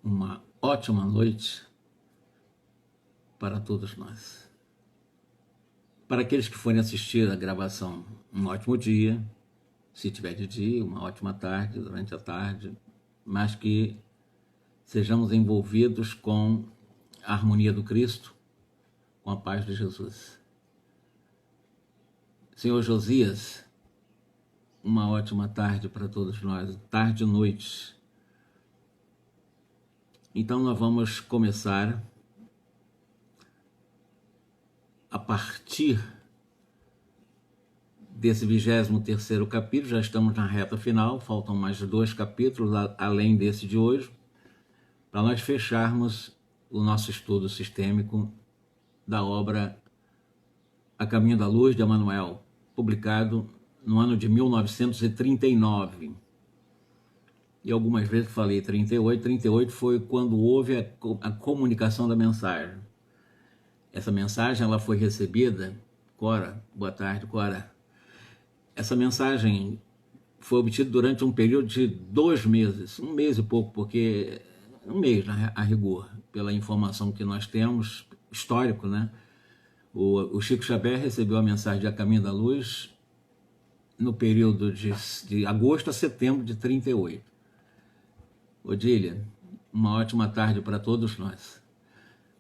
Uma ótima noite para todos nós. Para aqueles que forem assistir a gravação, um ótimo dia, se tiver de dia, uma ótima tarde, durante a tarde, mas que sejamos envolvidos com a harmonia do Cristo, com a paz de Jesus. Senhor Josias, uma ótima tarde para todos nós, tarde e noite. Então nós vamos começar a partir desse 23º capítulo, já estamos na reta final, faltam mais 2 capítulos, além desse de hoje, para nós fecharmos o nosso estudo sistêmico da obra A Caminho da Luz, de Emmanuel, publicado no ano de 1939. E algumas vezes falei 38, 38 foi quando houve a comunicação da mensagem. Essa mensagem ela foi recebida, Cora, boa tarde, Cora. Essa mensagem foi obtida durante um período de 2 meses, 1 mês e pouco, porque 1 mês a rigor, pela informação que nós temos, histórico, né? O Chico Xavier recebeu a mensagem de A Caminho da Luz no período de agosto a setembro de 38. Odília, uma ótima tarde para todos nós.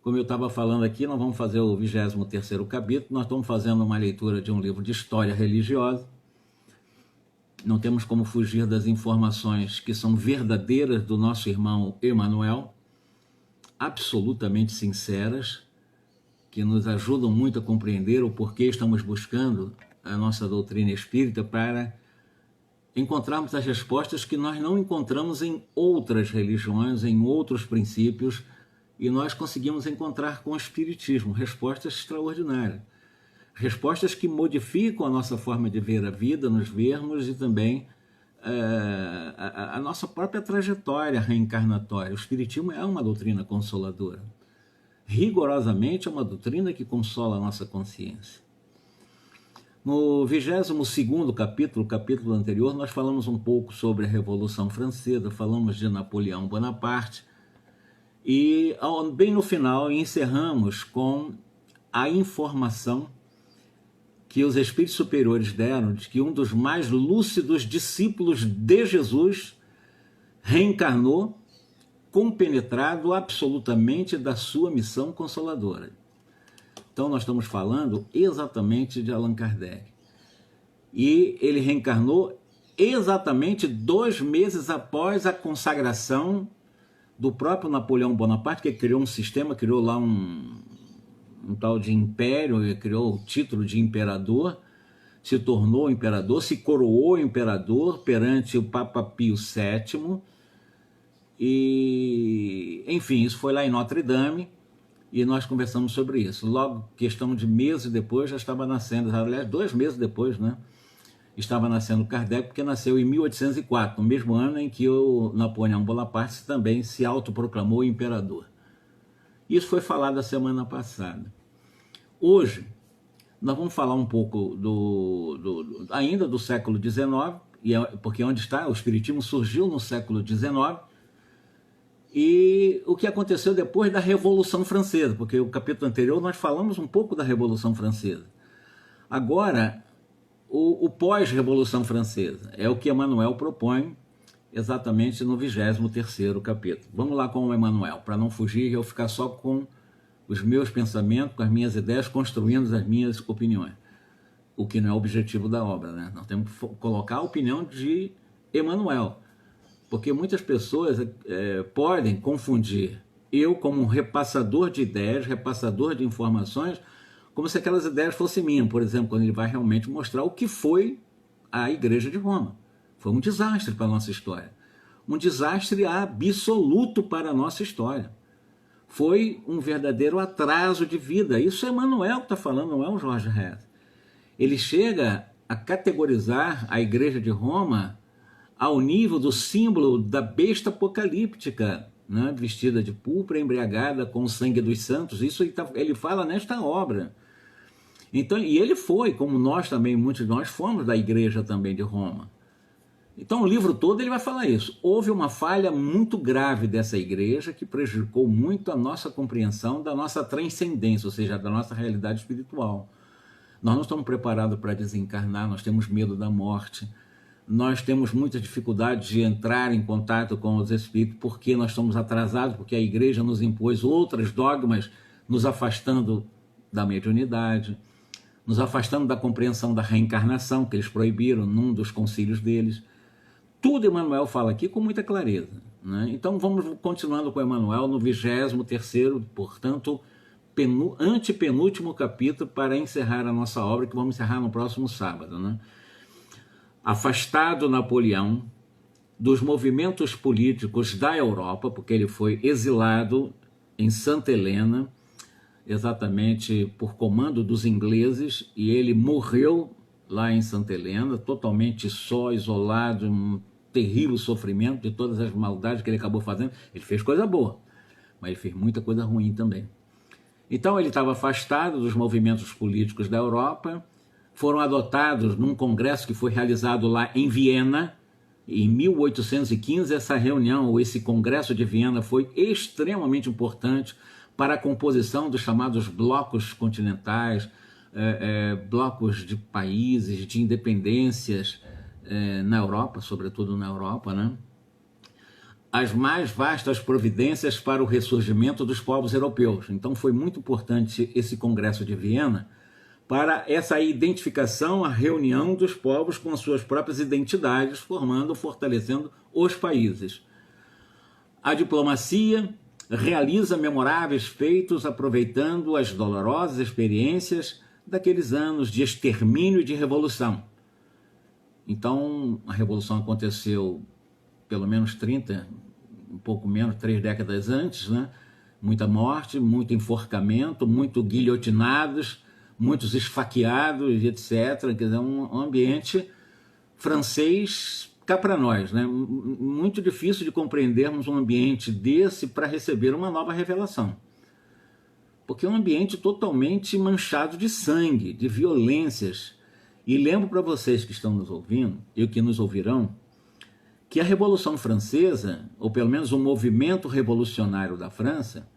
Como eu estava falando aqui, nós vamos fazer o 23º capítulo, nós estamos fazendo uma leitura de um livro de história religiosa. Não temos como fugir das informações que são verdadeiras do nosso irmão Emmanuel, absolutamente sinceras, que nos ajudam muito a compreender o porquê estamos buscando a nossa doutrina espírita para encontrarmos as respostas que nós não encontramos em outras religiões, em outros princípios, e nós conseguimos encontrar com o Espiritismo respostas extraordinárias. Respostas que modificam a nossa forma de ver a vida, nos vermos, e também a nossa própria trajetória reencarnatória. O Espiritismo é uma doutrina consoladora. Rigorosamente é uma doutrina que consola a nossa consciência. No 22º capítulo, o capítulo anterior, nós falamos um pouco sobre a Revolução Francesa, falamos de Napoleão Bonaparte, e bem no final encerramos com a informação que os espíritos superiores deram de que um dos mais lúcidos discípulos de Jesus reencarnou compenetrado absolutamente da sua missão consoladora. Então nós estamos falando exatamente de Allan Kardec. E ele reencarnou exatamente 2 meses após a consagração do próprio Napoleão Bonaparte, que criou um sistema, criou lá um tal de império, criou o título de imperador, se tornou imperador, se coroou imperador perante o Papa Pio VII, e, enfim, isso foi lá em Notre Dame, e nós conversamos sobre isso. Logo, questão de meses depois, já estava nascendo, aliás, 2 meses depois, né? Estava nascendo Kardec, porque nasceu em 1804, no mesmo ano em que o Napoleão Bonaparte também se autoproclamou imperador. Isso foi falado a semana passada. Hoje, nós vamos falar um pouco ainda do século XIX, porque onde está? O Espiritismo surgiu no século XIX, e o que aconteceu depois da Revolução Francesa, porque o capítulo anterior nós falamos um pouco da Revolução Francesa. Agora, o pós-Revolução Francesa é o que Emmanuel propõe exatamente no 23º capítulo. Vamos lá com o Emmanuel, para não fugir e eu ficar só com os meus pensamentos, com as minhas ideias, construindo as minhas opiniões. O que não é o objetivo da obra, né? Nós temos que colocar a opinião de Emmanuel. Porque muitas pessoas podem confundir eu como um repassador de ideias, repassador de informações, como se aquelas ideias fossem minhas. Por exemplo, quando ele vai realmente mostrar o que foi a Igreja de Roma. Foi um desastre para a nossa história. Um desastre absoluto para a nossa história. Foi um verdadeiro atraso de vida. Isso é Emmanuel que está falando, não é o Jorge Rez. Ele chega a categorizar a Igreja de Roma ao nível do símbolo da besta apocalíptica, né? Vestida de púrpura, embriagada com o sangue dos santos. Isso ele fala nesta obra. Então, e ele foi, como nós também, muitos de nós fomos da Igreja também de Roma. Então o livro todo ele vai falar isso. Houve uma falha muito grave dessa igreja que prejudicou muito a nossa compreensão da nossa transcendência, ou seja, da nossa realidade espiritual. Nós não estamos preparados para desencarnar, nós temos medo da morte, nós temos muita dificuldade de entrar em contato com os espíritos porque nós estamos atrasados, porque a igreja nos impôs outros dogmas, nos afastando da mediunidade, nos afastando da compreensão da reencarnação, que eles proibiram num dos concílios deles. Tudo Emmanuel fala aqui com muita clareza, né? Então vamos continuando com Emmanuel no 23º, portanto, antepenúltimo capítulo para encerrar a nossa obra, que vamos encerrar no próximo sábado, né? Afastado Napoleão dos movimentos políticos da Europa, porque ele foi exilado em Santa Helena, exatamente por comando dos ingleses, e ele morreu lá em Santa Helena, totalmente só, isolado, um terrível sofrimento de todas as maldades que ele acabou fazendo. Ele fez coisa boa, mas ele fez muita coisa ruim também. Então ele estava afastado dos movimentos políticos da Europa, foram adotados num congresso que foi realizado lá em Viena, em 1815. Essa reunião, ou esse congresso de Viena, foi extremamente importante para a composição dos chamados blocos continentais, blocos de países, de independências na Europa, sobretudo na Europa, né? As mais vastas providências para o ressurgimento dos povos europeus. Então foi muito importante esse Congresso de Viena para essa identificação, a reunião dos povos com as suas próprias identidades, formando, fortalecendo os países. A diplomacia realiza memoráveis feitos aproveitando as dolorosas experiências daqueles anos de extermínio e de revolução. Então, a revolução aconteceu pelo menos 30, um pouco menos, 3 décadas antes, né? Muita morte, muito enforcamento, muito guilhotinados, muitos esfaqueados, etc. Quer dizer, um ambiente francês cá para nós, né? Muito difícil de compreendermos um ambiente desse para receber uma nova revelação. Porque é um ambiente totalmente manchado de sangue, de violências. E lembro para vocês que estão nos ouvindo, e que nos ouvirão, que a Revolução Francesa, ou pelo menos o movimento revolucionário da França,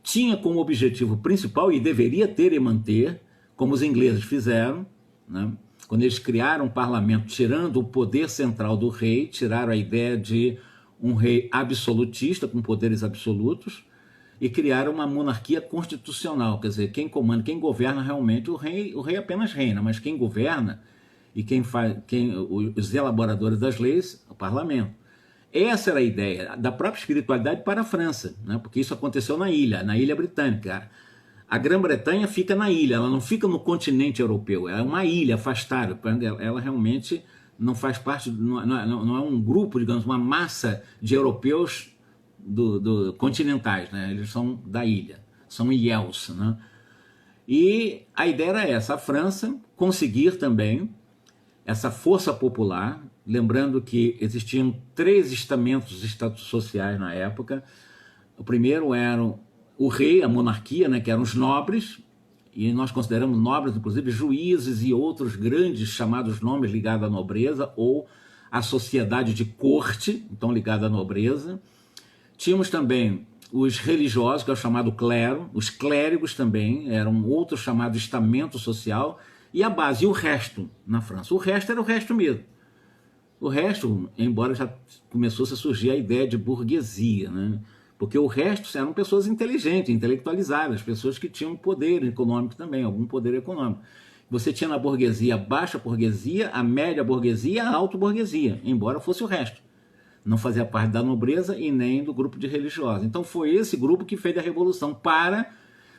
tinha como objetivo principal, e deveria ter e manter, como os ingleses fizeram, né? Quando eles criaram um parlamento, tirando o poder central do rei, tiraram a ideia de um rei absolutista, com poderes absolutos, e criaram uma monarquia constitucional, quer dizer, quem comanda, quem governa realmente, o rei apenas reina, mas quem governa e os elaboradores das leis, o parlamento. Essa era a ideia da própria espiritualidade para a França, né? Porque isso aconteceu na ilha britânica. A Grã-Bretanha fica na ilha, ela não fica no continente europeu, é uma ilha afastada, ela realmente não faz parte, não é um grupo, digamos, uma massa de europeus continentais, né? Eles são da ilha, são ilhéus, né? E a ideia era essa, a França conseguir também essa força popular, lembrando que existiam 3 estamentos sociais na época. O primeiro era o rei, a monarquia, né, que eram os nobres, e nós consideramos nobres, inclusive, juízes e outros grandes chamados nomes ligados à nobreza, ou a sociedade de corte, então ligada à nobreza. Tínhamos também os religiosos, que é o chamado clero, os clérigos também, eram outro chamado estamento social, e a base, e o resto na França. O resto era o resto mesmo. O resto, embora já começou a surgir a ideia de burguesia, né? Porque o resto eram pessoas inteligentes, intelectualizadas, pessoas que tinham poder econômico também, algum poder econômico. Você tinha na burguesia a baixa burguesia, a média burguesia e a alta burguesia, embora fosse o resto. Não fazia parte da nobreza e nem do grupo de religiosos. Então foi esse grupo que fez a revolução para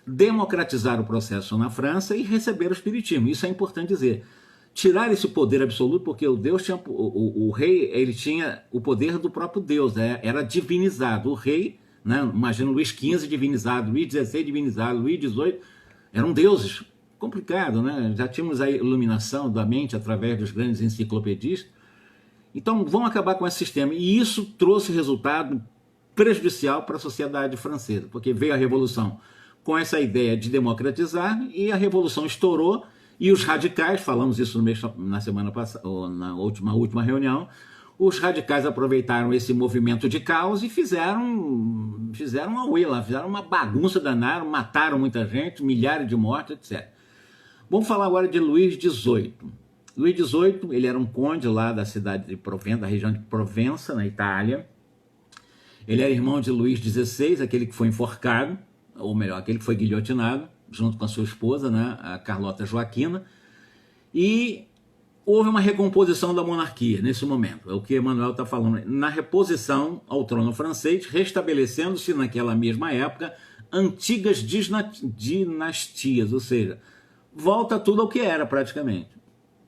democratizar o processo na França e receber o espiritismo. Isso é importante dizer. Tirar esse poder absoluto, porque o rei, ele tinha o poder do próprio Deus, era divinizado. O rei, né, imagina Luís XV divinizado, Luís XVI divinizado, Luís XVIII, eram deuses. Complicado, né? Já tínhamos a iluminação da mente através dos grandes enciclopedistas. Então vão acabar com esse sistema. E isso trouxe resultado prejudicial para a sociedade francesa, porque veio a Revolução com essa ideia de democratizar, e a Revolução estourou, e os radicais, falamos isso na semana passada, ou na última reunião, Os radicais aproveitaram esse movimento de caos e fizeram uma huila, fizeram uma bagunça danada, mataram muita gente, milhares de mortes, etc. Vamos falar agora de Luís XVIII. Luís XVIII, ele era um conde lá da cidade de Provença, da região de Provença, na Itália. Ele era irmão de Luís XVI, aquele que foi enforcado, ou melhor, aquele que foi guilhotinado, junto com a sua esposa, né, a Carlota Joaquina. E houve uma recomposição da monarquia nesse momento, é o que Emmanuel está falando, na reposição ao trono francês, restabelecendo-se naquela mesma época antigas dinastias, ou seja, volta tudo ao que era praticamente.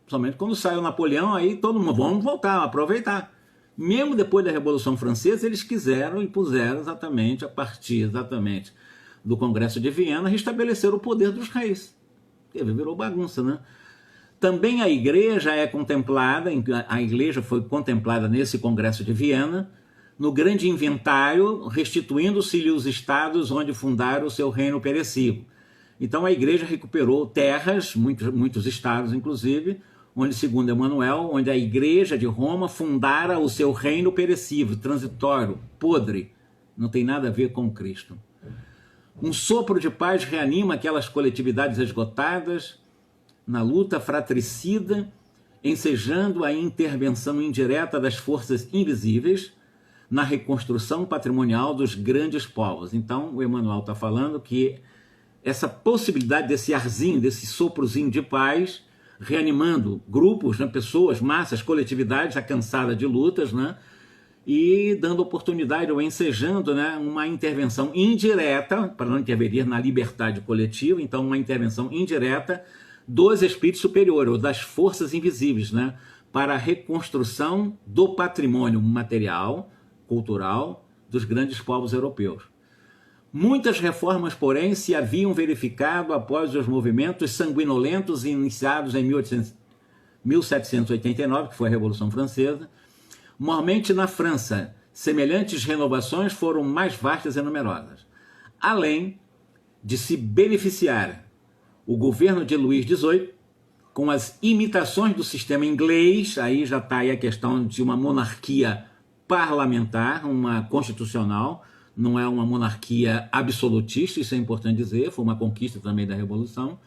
Somente quando sai o Napoleão, aí todo mundo, vamos voltar, aproveitar. Mesmo depois da Revolução Francesa, eles quiseram e puseram exatamente, a partir exatamente do Congresso de Viena, restabelecer o poder dos reis. Virou bagunça, né? Também a igreja é contemplada, a igreja foi contemplada nesse Congresso de Viena, no grande inventário, restituindo-se-lhe os estados onde fundaram o seu reino perecível. Então a igreja recuperou terras, muitos estados inclusive, onde, segundo Emmanuel, onde a igreja de Roma fundara o seu reino perecível, transitório, podre, não tem nada a ver com Cristo. Um sopro de paz reanima aquelas coletividades esgotadas, na luta fratricida, ensejando a intervenção indireta das forças invisíveis na reconstrução patrimonial dos grandes povos. Então, o Emmanuel está falando que essa possibilidade desse arzinho, desse soprozinho de paz, reanimando grupos, né, pessoas, massas, coletividades já cansadas de lutas, né, e dando oportunidade ou ensejando, né, uma intervenção indireta, para não interferir na liberdade coletiva, então uma intervenção indireta dos espíritos superiores, ou das forças invisíveis, né, para a reconstrução do patrimônio material, cultural, dos grandes povos europeus. Muitas reformas, porém, se haviam verificado após os movimentos sanguinolentos iniciados em 1789, que foi a Revolução Francesa. Mormente na França, semelhantes renovações foram mais vastas e numerosas. Além de se beneficiar o governo de Luís XVIII, com as imitações do sistema inglês, aí já está aí a questão de uma monarquia parlamentar, uma constitucional, não é uma monarquia absolutista, isso é importante dizer, foi uma conquista também da Revolução,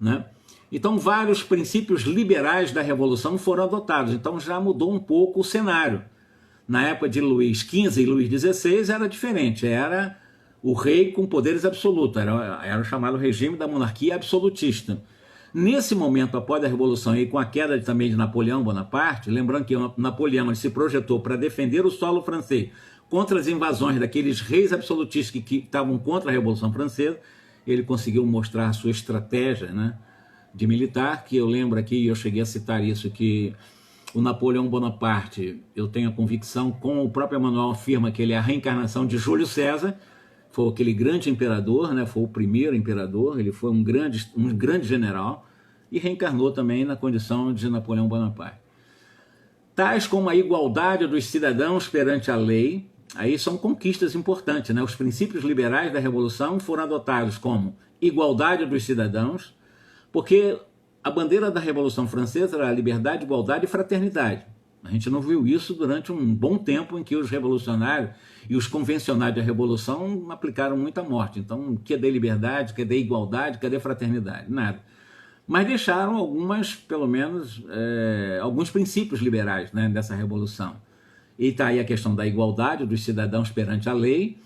né? Então vários princípios liberais da Revolução foram adotados, então já mudou um pouco o cenário. Na época de Luís XV e Luís XVI era diferente, era o rei com poderes absolutos, era o chamado regime da monarquia absolutista. Nesse momento, após a Revolução e com a queda também de Napoleão Bonaparte, lembrando que Napoleão se projetou para defender o solo francês contra as invasões daqueles reis absolutistas que estavam contra a Revolução Francesa, ele conseguiu mostrar a sua estratégia, né, de militar, que eu lembro aqui, eu cheguei a citar isso, que o Napoleão Bonaparte, eu tenho a convicção, como o próprio Emmanuel afirma, que ele é a reencarnação de Júlio César, foi aquele grande imperador, né, foi o primeiro imperador, ele foi um grande general, e reencarnou também na condição de Napoleão Bonaparte. Tais como a igualdade dos cidadãos perante a lei, aí são conquistas importantes, né? Os princípios liberais da Revolução foram adotados como igualdade dos cidadãos, porque a bandeira da Revolução Francesa era a liberdade, igualdade e fraternidade. A gente não viu isso durante um bom tempo em que os revolucionários e os convencionais da Revolução aplicaram muita morte. Então, cadê liberdade, cadê igualdade, cadê fraternidade? Nada. Mas deixaram algumas, pelo menos, alguns princípios liberais, né, dessa Revolução. E está aí a questão da igualdade dos cidadãos perante a lei,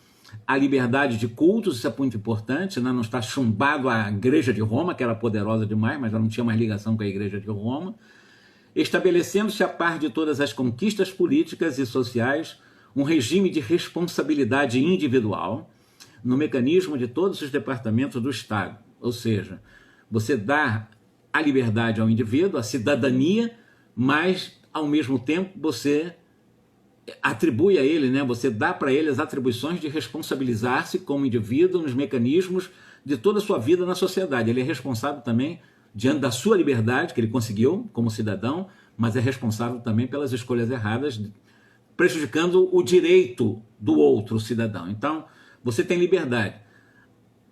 a liberdade de cultos, isso é muito importante, né, não está chumbado a Igreja de Roma, que era poderosa demais, mas já não tinha mais ligação com a Igreja de Roma, estabelecendo-se a par de todas as conquistas políticas e sociais, um regime de responsabilidade individual no mecanismo de todos os departamentos do Estado. Ou seja, você dá a liberdade ao indivíduo, a cidadania, mas, ao mesmo tempo, você atribui a ele, né, você dá para ele as atribuições de responsabilizar-se como indivíduo nos mecanismos de toda a sua vida na sociedade. Ele é responsável também diante da sua liberdade, que ele conseguiu como cidadão, mas é responsável também pelas escolhas erradas, prejudicando o direito do outro cidadão. Então, você tem liberdade,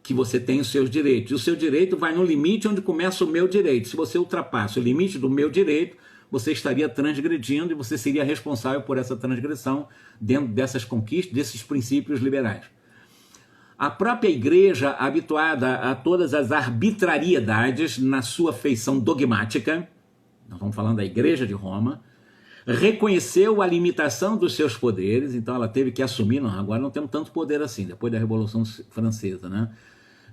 que você tem os seus direitos, e o seu direito vai no limite onde começa o meu direito. Se você ultrapassa o limite do meu direito, você estaria transgredindo e você seria responsável por essa transgressão dentro dessas conquistas, desses princípios liberais. A própria igreja, habituada a todas as arbitrariedades na sua feição dogmática, nós estamos falando da igreja de Roma, reconheceu a limitação dos seus poderes, então ela teve que assumir, não, agora não temos tanto poder assim, depois da Revolução Francesa, né?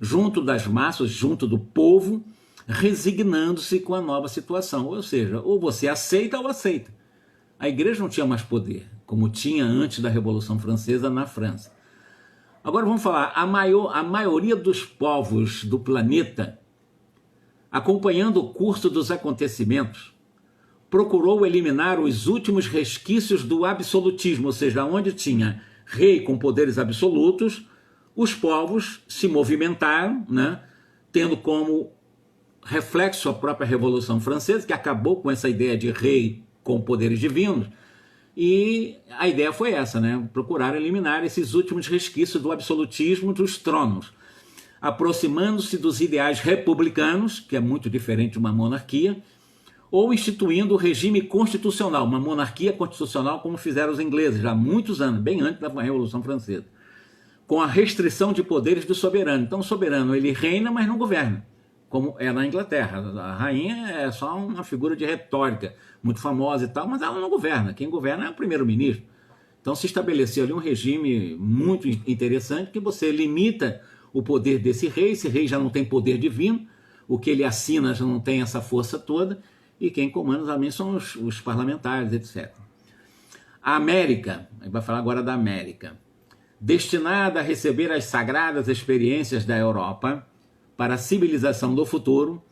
Junto das massas, junto do povo, resignando-se com a nova situação, ou seja, ou você aceita ou aceita. A igreja não tinha mais poder, como tinha antes da Revolução Francesa na França. Agora vamos falar, a maioria dos povos do planeta, acompanhando o curso dos acontecimentos, procurou eliminar os últimos resquícios do absolutismo, ou seja, onde tinha rei com poderes absolutos, os povos se movimentaram, né, tendo como reflexo a própria Revolução Francesa, que acabou com essa ideia de rei com poderes divinos, e a ideia foi essa, né, procurar eliminar esses últimos resquícios do absolutismo dos tronos, aproximando-se dos ideais republicanos, que é muito diferente de uma monarquia, ou instituindo o regime constitucional, uma monarquia constitucional como fizeram os ingleses já há muitos anos, bem antes da Revolução Francesa, com a restrição de poderes do soberano. Então o soberano ele reina, mas não governa, como é na Inglaterra. A rainha é só uma figura de retórica, muito famosa e tal, mas ela não governa. Quem governa é o primeiro-ministro. Então se estabeleceu ali um regime muito interessante que você limita o poder desse rei, esse rei já não tem poder divino, o que ele assina já não tem essa força toda, e quem comanda também são os parlamentares, etc. A América, a gente vai falar agora da América, destinada a receber as sagradas experiências da Europa para a civilização do futuro,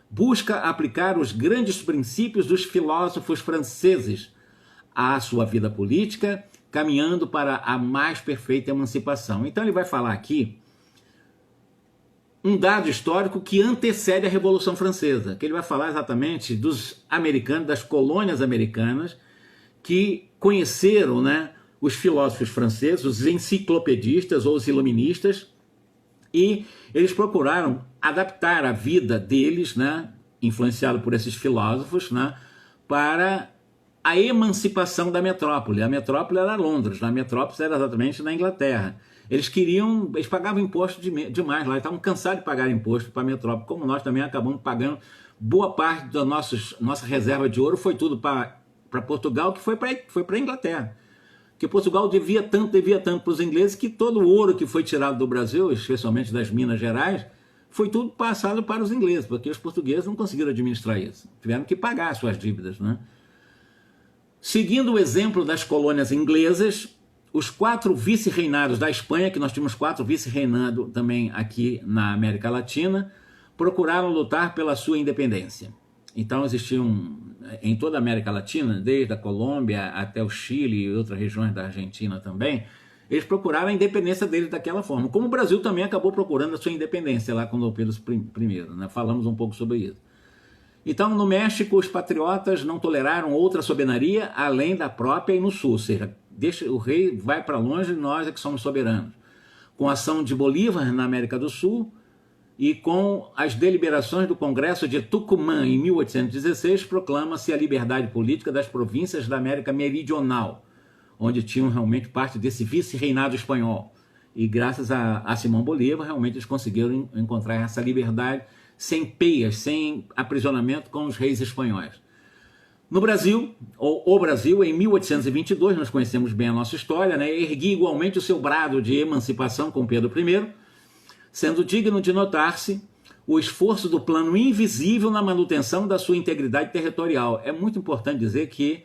busca aplicar os grandes princípios dos filósofos franceses à sua vida política, caminhando para a mais perfeita emancipação. Então ele vai falar aqui um dado histórico que antecede a Revolução Francesa, que ele vai falar exatamente dos americanos, das colônias americanas, que conheceram, né, os filósofos franceses, os enciclopedistas ou os iluministas, e eles procuraram adaptar a vida deles, né, influenciado por esses filósofos, né, para a emancipação da metrópole. A metrópole era Londres, a metrópole era exatamente na Inglaterra. Eles pagavam imposto demais lá, estavam cansados de pagar imposto para a metrópole, como nós também acabamos pagando. Boa parte da nossa reserva de ouro foi tudo para Portugal, que foi para a Inglaterra. Porque Portugal devia tanto para os ingleses, que todo o ouro que foi tirado do Brasil, especialmente das Minas Gerais, foi tudo passado para os ingleses, porque os portugueses não conseguiram administrar isso. Tiveram que pagar as suas dívidas, né? Seguindo o exemplo das colônias inglesas, os 4 vice-reinados da Espanha, que nós tínhamos 4 vice-reinados também aqui na América Latina, procuraram lutar pela sua independência. Então existiam em toda a América Latina, desde a Colômbia até o Chile e outras regiões da Argentina também, eles procuraram a independência deles daquela forma. Como o Brasil também acabou procurando a sua independência lá com Dom Pedro I, né? Falamos um pouco sobre isso. Então, no México, os patriotas não toleraram outra soberania além da própria e no sul, ou seja, o rei vai para longe e nós é que somos soberanos. Com a ação de Bolívar na América do Sul e com as deliberações do Congresso de Tucumã em 1816, proclama-se a liberdade política das províncias da América Meridional, onde tinham realmente parte desse vice-reinado espanhol. E graças a Simão Bolívar, realmente eles conseguiram encontrar essa liberdade sem peias, sem aprisionamento com os reis espanhóis. No Brasil, o Brasil, em 1822, nós conhecemos bem a nossa história, né, erguia igualmente o seu brado de emancipação com Pedro I, sendo digno de notar-se o esforço do plano invisível na manutenção da sua integridade territorial. É muito importante dizer que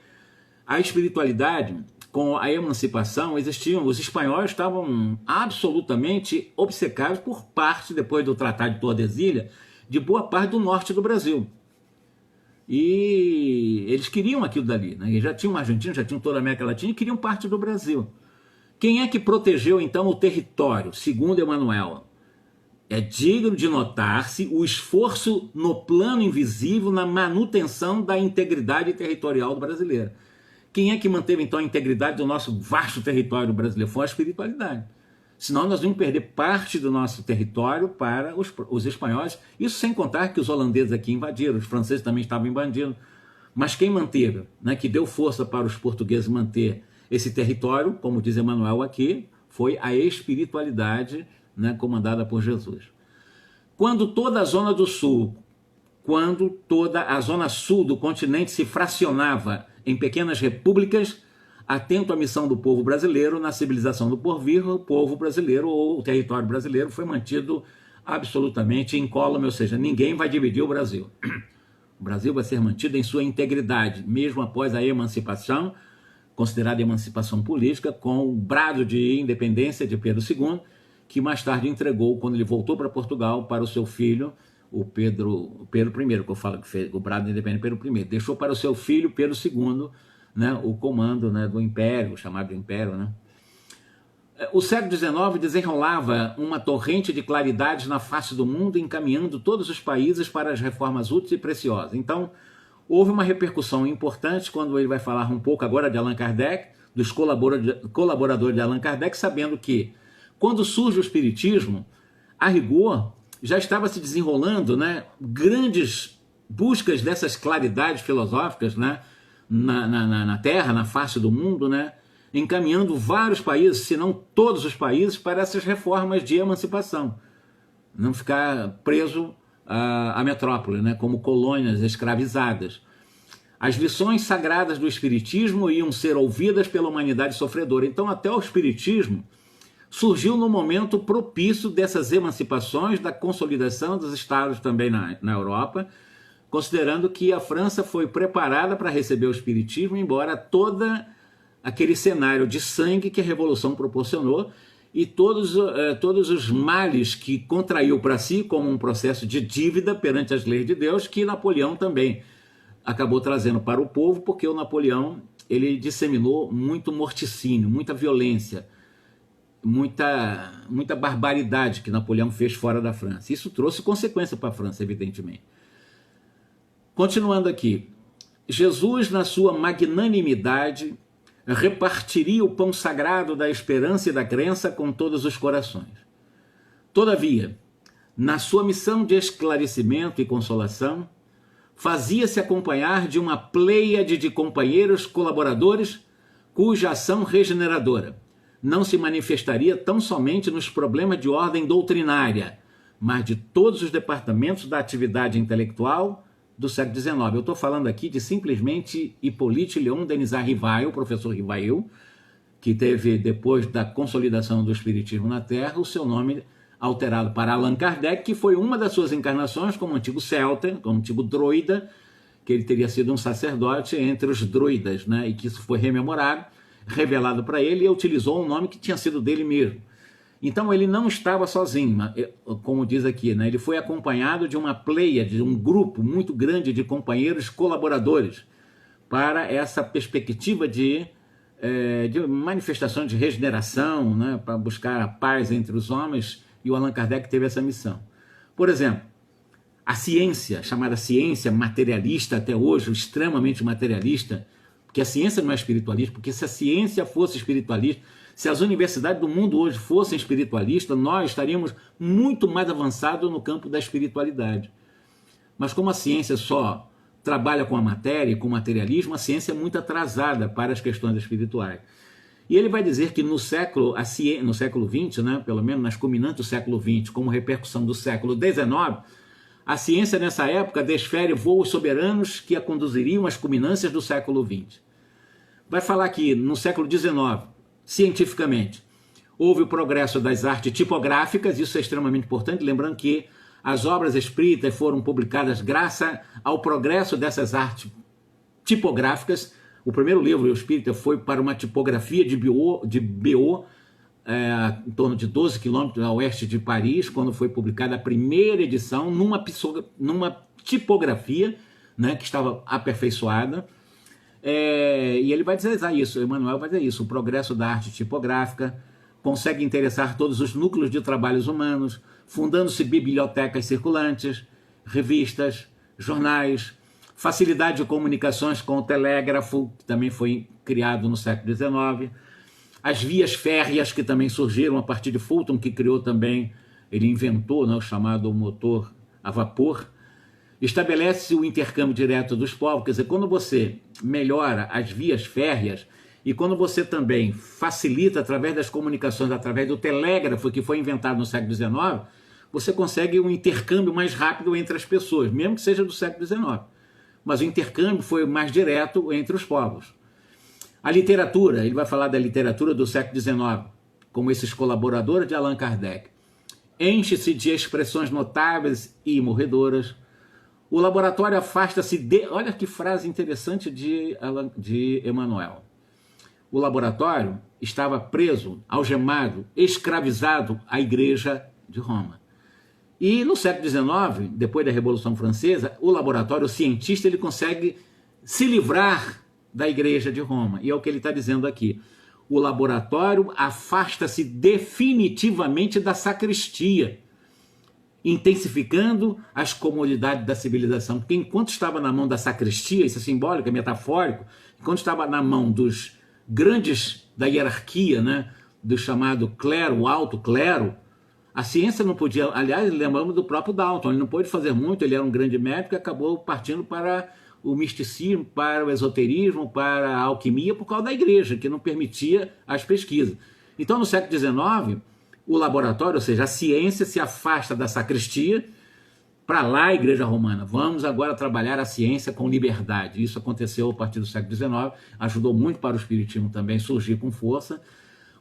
a espiritualidade, com a emancipação, os espanhóis estavam absolutamente obcecados por parte, depois do Tratado de Tordesilhas, de boa parte do norte do Brasil. E eles queriam aquilo dali, né? Eles já tinham Argentina, já tinham toda a América Latina e queriam parte do Brasil. Quem é que protegeu então o território? Segundo Emanuel, é digno de notar-se o esforço no plano invisível na manutenção da integridade territorial do brasileiro. Quem é que manteve então a integridade do nosso vasto território brasileiro? Foi a espiritualidade. Senão nós vamos perder parte do nosso território para os espanhóis. Isso sem contar que os holandeses aqui invadiram, os franceses também estavam invadindo. Mas quem manteve, né, que deu força para os portugueses manter esse território, como diz Emmanuel aqui, foi a espiritualidade, né, comandada por Jesus. Quando toda a zona do sul, quando toda a zona sul do continente se fracionava em pequenas repúblicas, atento à missão do povo brasileiro na civilização do porvir, o povo brasileiro ou o território brasileiro foi mantido absolutamente incólume, ou seja, ninguém vai dividir o Brasil. O Brasil vai ser mantido em sua integridade, mesmo após a emancipação, considerada emancipação política, com o brado de independência de Pedro II, que mais tarde entregou, quando ele voltou para Portugal, para o seu filho, o Pedro I, que eu falo que fez o brado de independência Pedro I, deixou para o seu filho, Pedro II, né, o comando, né, do Império, chamado Império, né? O século XIX desenrolava uma torrente de claridades na face do mundo, encaminhando todos os países para as reformas úteis e preciosas. Então, houve uma repercussão importante quando ele vai falar um pouco agora de Allan Kardec, dos colaboradores de Allan Kardec, sabendo que, quando surge o Espiritismo, a rigor, já estava se desenrolando, né, grandes buscas dessas claridades filosóficas, né, na Terra, na face do mundo, né, encaminhando vários países, se não todos os países, para essas reformas de emancipação. Não ficar preso à metrópole, né, como colônias escravizadas. As lições sagradas do Espiritismo iam ser ouvidas pela humanidade sofredora. Então, até o Espiritismo surgiu no momento propício dessas emancipações, da consolidação dos estados também na Europa, considerando que a França foi preparada para receber o Espiritismo, embora toda aquele cenário de sangue que a Revolução proporcionou e todos os males que contraiu para si, como um processo de dívida perante as leis de Deus, que Napoleão também acabou trazendo para o povo, porque o Napoleão ele disseminou muito morticínio, muita violência, muita barbaridade que Napoleão fez fora da França. Isso trouxe consequência para a França, evidentemente. Continuando aqui, Jesus, na sua magnanimidade, repartiria o pão sagrado da esperança e da crença com todos os corações. Todavia, na sua missão de esclarecimento e consolação, fazia-se acompanhar de uma pleiade de companheiros colaboradores cuja ação regeneradora não se manifestaria tão somente nos problemas de ordem doutrinária, mas de todos os departamentos da atividade intelectual do século XIX. Eu estou falando aqui de simplesmente Hippolyte Léon Denisard Rivail, o professor Rivail, que teve, depois da consolidação do Espiritismo na Terra, o seu nome alterado para Allan Kardec, que foi uma das suas encarnações como antigo celta, como antigo druida, que ele teria sido um sacerdote entre os druidas, né? E que isso foi rememorado, revelado para ele, e utilizou um nome que tinha sido dele mesmo. Então ele não estava sozinho, como diz aqui, né? Ele foi acompanhado de uma pleiade, de um grupo muito grande de companheiros colaboradores para essa perspectiva de manifestação de regeneração, né? Para buscar a paz entre os homens, e o Allan Kardec teve essa missão. Por exemplo, a ciência, chamada ciência materialista até hoje, extremamente materialista, porque a ciência não é espiritualista, porque se a ciência fosse espiritualista, se as universidades do mundo hoje fossem espiritualistas, nós estaríamos muito mais avançados no campo da espiritualidade. Mas como a ciência só trabalha com a matéria e com o materialismo, a ciência é muito atrasada para as questões espirituais. E ele vai dizer que no século XX, né, pelo menos nas culminantes do século XX, como repercussão do século XIX, a ciência nessa época desfere voos soberanos que a conduziriam às culminâncias do século XX. Vai falar que no século XIX, cientificamente, houve o progresso das artes tipográficas, isso é extremamente importante, lembrando que as obras espíritas foram publicadas graças ao progresso dessas artes tipográficas. O primeiro livro espírita foi para uma tipografia de BO, em torno de 12 quilômetros a oeste de Paris, quando foi publicada a primeira edição, numa tipografia, né, que estava aperfeiçoada. E ele vai dizer isso, Emmanuel vai dizer isso, o progresso da arte tipográfica consegue interessar todos os núcleos de trabalhos humanos, fundando-se bibliotecas circulantes, revistas, jornais, facilidade de comunicações com o telégrafo, que também foi criado no século XIX, as vias férreas que também surgiram a partir de Fulton, que criou também, ele inventou, né, o chamado motor a vapor, Estabelece o intercâmbio direto dos povos, quer dizer, quando você melhora as vias férreas e quando você também facilita através das comunicações, através do telégrafo que foi inventado no século XIX, você consegue um intercâmbio mais rápido entre as pessoas, mesmo que seja do século XIX. Mas o intercâmbio foi mais direto entre os povos. A literatura, ele vai falar da literatura do século XIX, como esses colaboradores de Allan Kardec. Enche-se de expressões notáveis e morredoras. O laboratório afasta-se de... Olha que frase interessante de Emmanuel. O laboratório estava preso, algemado, escravizado à Igreja de Roma. E no século XIX, depois da Revolução Francesa, o laboratório, o cientista, ele consegue se livrar da Igreja de Roma. E é o que ele está dizendo aqui. O laboratório afasta-se definitivamente da sacristia, intensificando as comodidades da civilização. Porque enquanto estava na mão da sacristia, isso é simbólico, é metafórico, enquanto estava na mão dos grandes da hierarquia, né, do chamado clero, o alto clero, a ciência não podia, aliás, lembramos do próprio Dalton, ele não pôde fazer muito, ele era um grande médico e acabou partindo para o misticismo, para o esoterismo, para a alquimia, por causa da igreja, que não permitia as pesquisas. Então, no século XIX, o laboratório, ou seja, a ciência se afasta da sacristia, para lá a igreja romana. Vamos agora trabalhar a ciência com liberdade. Isso aconteceu a partir do século XIX, ajudou muito para o espiritismo também surgir com força.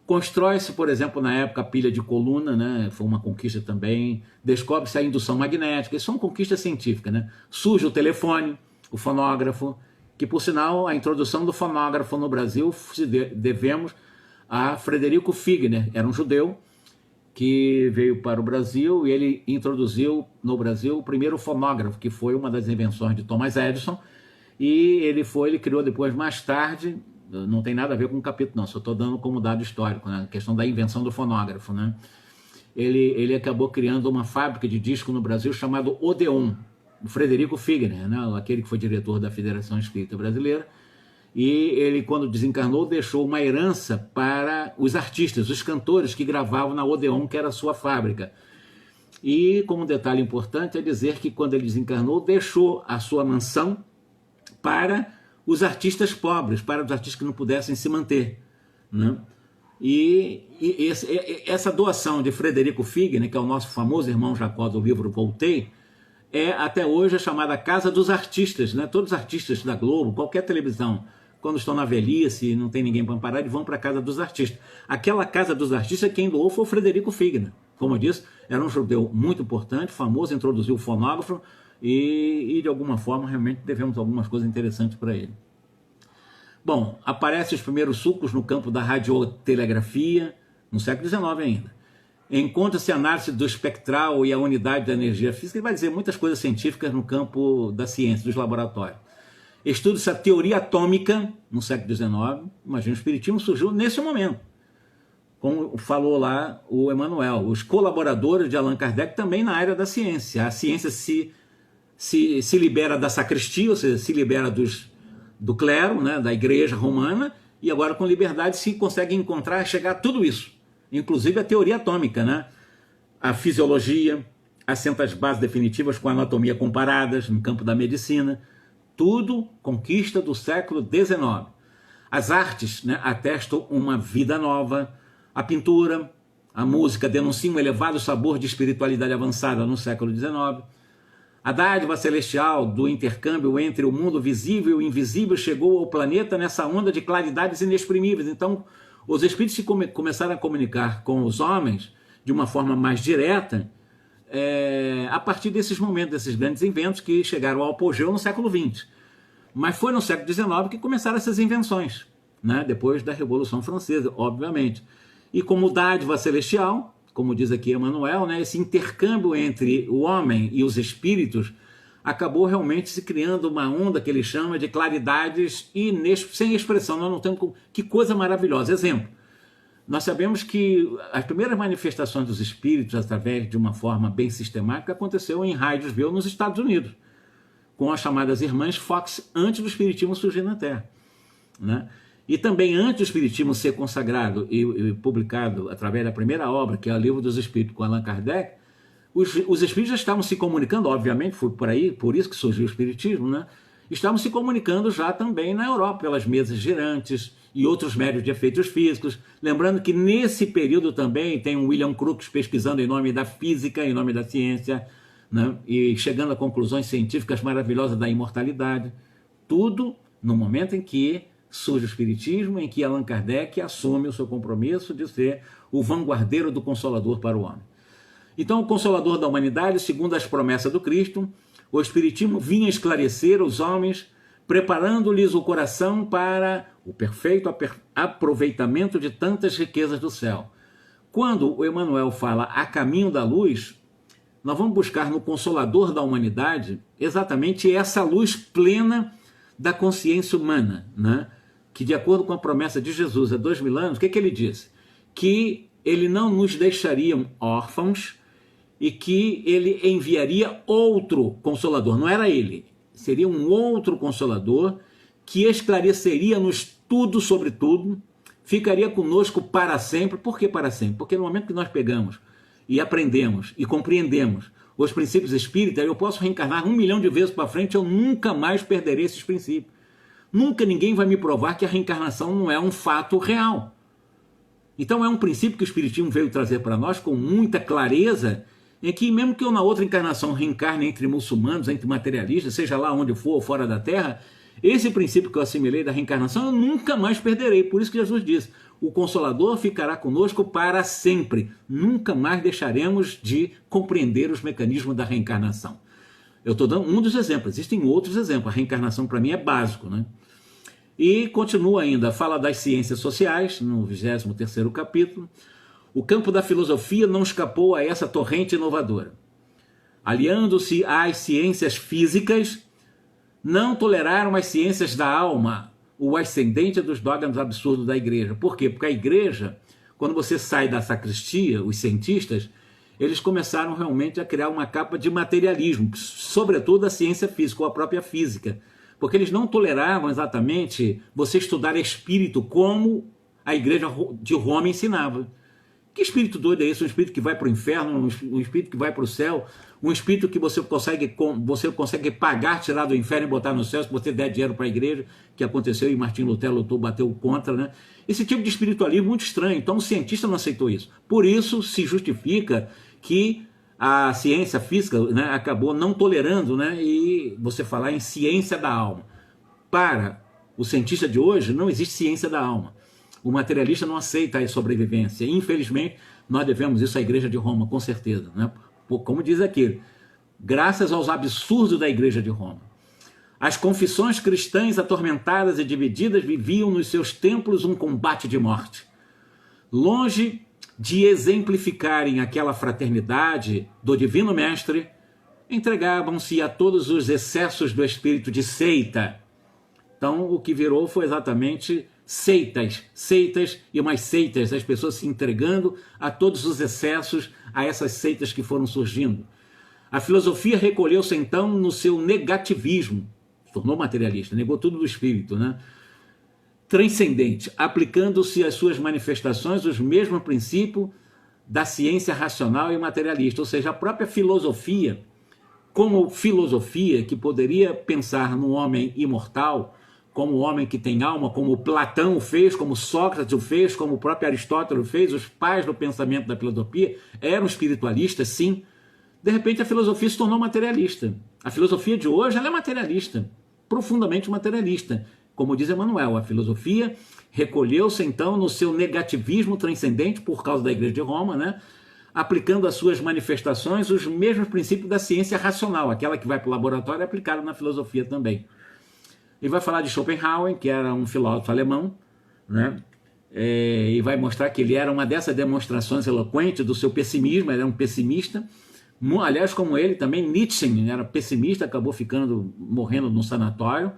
Constrói-se, por exemplo, na época, a pilha de coluna, né? Foi uma conquista também. Descobre-se a indução magnética, isso são conquistas científicas, né? Surge o telefone, o fonógrafo, que, por sinal, a introdução do fonógrafo no Brasil devemos a Frederico Figner, era um judeu que veio para o Brasil e ele introduziu no Brasil o primeiro fonógrafo, que foi uma das invenções de Thomas Edison, e ele criou depois, mais tarde, não tem nada a ver com o capítulo não, só estou dando como dado histórico, né? A questão da invenção do fonógrafo, né? Ele acabou criando uma fábrica de disco no Brasil chamada Odeon, o Frederico Figner, né? Aquele que foi diretor da Federação Espírita Brasileira, e ele, quando desencarnou, deixou uma herança para os artistas, os cantores que gravavam na Odeon, que era a sua fábrica. E, como um detalhe importante, é dizer que, quando ele desencarnou, deixou a sua mansão para os artistas pobres, para os artistas que não pudessem se manter, né? Essa doação de Frederico Figner, que é o nosso famoso irmão Jacó do livro Voltei, é até hoje a chamada Casa dos Artistas, né? Todos os artistas da Globo, qualquer televisão, quando estão na velhice e não tem ninguém para amparar, eles vão para a Casa dos Artistas. Aquela Casa dos Artistas, quem doou foi o Frederico Figner. Como eu disse, era um judeu muito importante, famoso, introduziu o fonógrafo e de alguma forma, realmente, devemos algumas coisas interessantes para ele. Bom, aparecem os primeiros sucos no campo da radiotelegrafia, no século XIX ainda. Encontra-se a análise do espectral e a unidade da energia física. Ele vai dizer muitas coisas científicas no campo da ciência, dos laboratórios. Estuda-se a teoria atômica no século XIX. Imagina, o espiritismo surgiu nesse momento. Como falou lá o Emmanuel, os colaboradores de Allan Kardec também na área da ciência. A ciência se libera da sacristia, ou seja, se libera do clero, né, da igreja romana, e agora com liberdade se consegue encontrar, chegar a tudo isso. Inclusive a teoria atômica, né? A fisiologia, assenta as bases definitivas com a anatomia comparadas no campo da medicina, tudo conquista do século XIX. As artes, né, atestam uma vida nova, a pintura, a música denunciam um elevado sabor de espiritualidade avançada no século XIX. A dádiva celestial do intercâmbio entre o mundo visível e o invisível chegou ao planeta nessa onda de claridades inexprimíveis. Então, os espíritos começaram a comunicar com os homens de uma forma mais direta a partir desses momentos, desses grandes inventos que chegaram ao apogeu no século XX. Mas foi no século XIX que começaram essas invenções, né? Depois da Revolução Francesa, obviamente. E como dádiva celestial, como diz aqui Emmanuel, né, esse intercâmbio entre o homem e os espíritos acabou realmente se criando uma onda que ele chama de claridades sem expressão. Nós não temos que coisa maravilhosa. Exemplo, nós sabemos que as primeiras manifestações dos espíritos, através de uma forma bem sistemática, aconteceu em Hydesville, nos Estados Unidos, com as chamadas Irmãs Fox, antes do espiritismo surgir na Terra, né? E também antes do espiritismo ser consagrado e publicado através da primeira obra, que é o Livro dos Espíritos, com Allan Kardec, os espíritos já estavam se comunicando, obviamente, foi por aí, por isso que surgiu o espiritismo, né? Estavam se comunicando já também na Europa, pelas mesas girantes e outros médios de efeitos físicos. Lembrando que nesse período também tem o William Crookes pesquisando em nome da física, em nome da ciência, né? E chegando a conclusões científicas maravilhosas da imortalidade. Tudo no momento em que surge o espiritismo, em que Allan Kardec assume o seu compromisso de ser o vanguardeiro do Consolador para o homem. Então, o Consolador da humanidade, segundo as promessas do Cristo, o Espiritismo vinha esclarecer os homens, preparando-lhes o coração para o perfeito aproveitamento de tantas riquezas do céu. Quando o Emmanuel fala a caminho da luz, nós vamos buscar no Consolador da humanidade exatamente essa luz plena da consciência humana, né? Que de acordo com a promessa de Jesus há 2000 anos, o que ele disse? Que ele não nos deixaria órfãos e que ele enviaria outro Consolador. Não era ele, seria um outro Consolador que esclareceria-nos tudo sobre tudo, ficaria conosco para sempre. Por que para sempre? Porque no momento que nós pegamos e aprendemos e compreendemos os princípios espíritas, eu posso reencarnar 1 milhão de vezes para frente, eu nunca mais perderei esses princípios. Nunca ninguém vai me provar que a reencarnação não é um fato real. Então é um princípio que o Espiritismo veio trazer para nós com muita clareza, em que mesmo que eu na outra encarnação reencarne entre muçulmanos, entre materialistas, seja lá onde for ou fora da Terra, esse princípio que eu assimilei da reencarnação eu nunca mais perderei. Por isso que Jesus diz, o Consolador ficará conosco para sempre. Nunca mais deixaremos de compreender os mecanismos da reencarnação. Eu estou dando um dos exemplos, existem outros exemplos. A reencarnação para mim é básico, né? E continua ainda, fala das ciências sociais, no 23º capítulo. O campo da filosofia não escapou a essa torrente inovadora. Aliando-se às ciências físicas, não toleraram as ciências da alma, o ascendente dos dogmas absurdos da igreja. Por quê? Porque a igreja, quando você sai da sacristia, os cientistas, eles começaram realmente a criar uma capa de materialismo, sobretudo a ciência física, ou a própria física. Porque eles não toleravam exatamente você estudar espírito como a igreja de Roma ensinava. Que espírito doido é esse? Um espírito que vai para o inferno, um espírito que vai para o céu, um espírito que você consegue pagar, tirar do inferno e botar no céu se você der dinheiro para a igreja, que aconteceu e Martim Lutero lutou, bateu contra, né? Esse tipo de espiritualismo é muito estranho, então o cientista não aceitou isso. Por isso se justifica que a ciência física, né, acabou não tolerando, né, e você falar em ciência da alma. Para o cientista de hoje, não existe ciência da alma. O materialista não aceita a sobrevivência. Infelizmente, nós devemos isso à Igreja de Roma, com certeza, né? Como diz aquele, graças aos absurdos da Igreja de Roma. As confissões cristãs atormentadas e divididas viviam nos seus templos um combate de morte. Longe de exemplificarem aquela fraternidade do Divino Mestre, entregavam-se a todos os excessos do espírito de seita. Então, o que virou foi exatamente seitas e mais seitas, as pessoas se entregando a todos os excessos, a essas seitas que foram surgindo. A filosofia recolheu-se então no seu negativismo, se tornou materialista, negou tudo do espírito, né? Transcendente, aplicando-se às suas manifestações os mesmos princípios da ciência racional e materialista, ou seja, a própria filosofia, como filosofia que poderia pensar no homem imortal, como o homem que tem alma, como Platão fez, como Sócrates o fez, como o próprio Aristóteles fez, os pais do pensamento da filosofia eram espiritualistas, sim. De repente a filosofia se tornou materialista. A filosofia de hoje ela é materialista, profundamente materialista. Como diz Emmanuel, a filosofia recolheu-se então no seu negativismo transcendente por causa da Igreja de Roma, né? Aplicando às suas manifestações os mesmos princípios da ciência racional, aquela que vai para o laboratório é aplicada na filosofia também. Ele vai falar de Schopenhauer, que era um filósofo alemão, né? E vai mostrar que ele era uma dessas demonstrações eloquentes do seu pessimismo, ele era um pessimista. Aliás, como ele também, Nietzsche era pessimista, acabou morrendo num sanatório.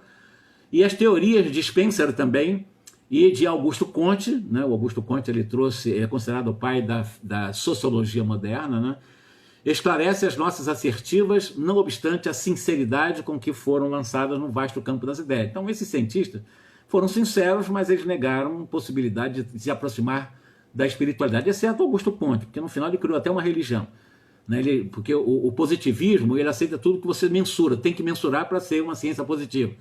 E as teorias de Spencer também, e de Augusto Comte, né? O Augusto Comte ele é considerado o pai da sociologia moderna, né? Esclarece as nossas assertivas, não obstante a sinceridade com que foram lançadas no vasto campo das ideias. Então esses cientistas foram sinceros, mas eles negaram a possibilidade de se aproximar da espiritualidade, exceto Augusto Comte, porque no final ele criou até uma religião. né? Porque o positivismo, ele aceita tudo que você mensura, tem que mensurar para ser uma ciência positiva.